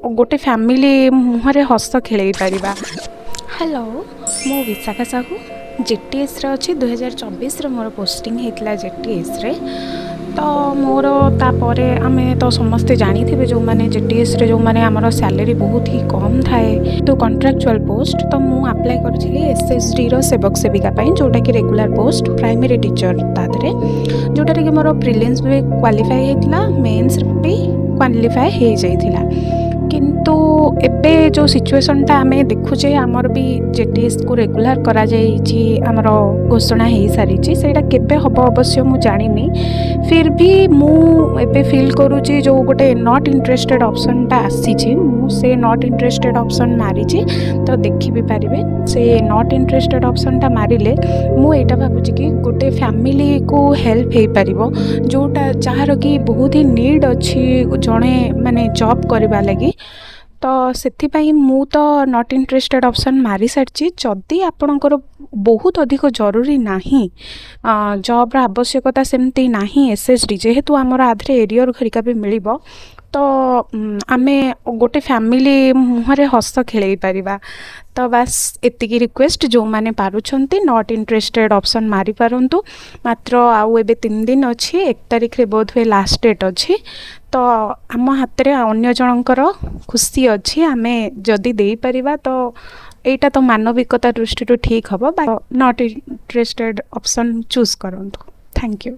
गोटे फैमिली मुहरे हस खेल Paribas. Hello मो विशाखा साहू जेटीएस रे अछि 2024 रे मोर पोस्टिंग हेतला जेटीएस रे। तो मोर तापरे आमे तो समस्ते जानी थे जो माने जेटीएस रे जो माने हमर सैलरी बहुत ही कम थाए तो कॉन्ट्रैक्चुअल पोस्ट तो मु अप्लाई करछली एसएसडी रो सेवक सेविका पई जोटा कि रेगुलर पोस्ट प्राइमरी टीचर तादरे जोटा कि मोर प्रीलिम्स भी क्वालिफाई हेतला मेंस भी क्वालिफाई हे जाइथिला। किंतु एबे जो सिचुएशन टा आमे देखुचे आमर भी जेटीएस को रेगुलर करा जाइछि आमर घोषणा हे सारी छि सेटा केबे हबो अवश्य मु जानिनी। फिर भी मु एबे फील करूछि जो गोटे नॉट इंटरेस्टेड ऑप्शन टा आसी छि मु से नॉट इंटरेस्टेड ऑप्शन मारी छि तो देखि भी पारिबे से नॉट इंटरेस्टेड ऑप्शन टा मारिले मु एटा भाबुछि कि गोटे फैमिली को हेल्प हे पारिबो जोटा चाहर कि बहुत ही नीड अछि जणे माने जॉब करबा लागि। तो से मु तो नॉट इंटरेस्टेड ऑप्शन मारी सारी जदि आपणकर बहुत अधिक जरूरी नाही जॉब आवश्यकता सेमती नाही एसएसडी जेहेतु आमर आधे एरियर घरिका भी मिलिबो तो आमे गोटे फैमिली मुहरे हस खेल पारिबा। तो बस एतिकी रिक्वेस्ट जो माने पारुछंती नॉट इंटरेस्टेड ऑप्शन मारी पारंतु मात्र आउ एबे 3 दिन अछि 1 तारिख रे बोध हुए लास्ट डेट अछि तो आम हाथ रे अन्य जनकर खुशी अछि आमे जदि देई परिबा तो एटा तो मानविकता दृष्टि ठीक हबो नॉट इंटरेस्टेड ऑप्शन चूज करंतु। Thank you.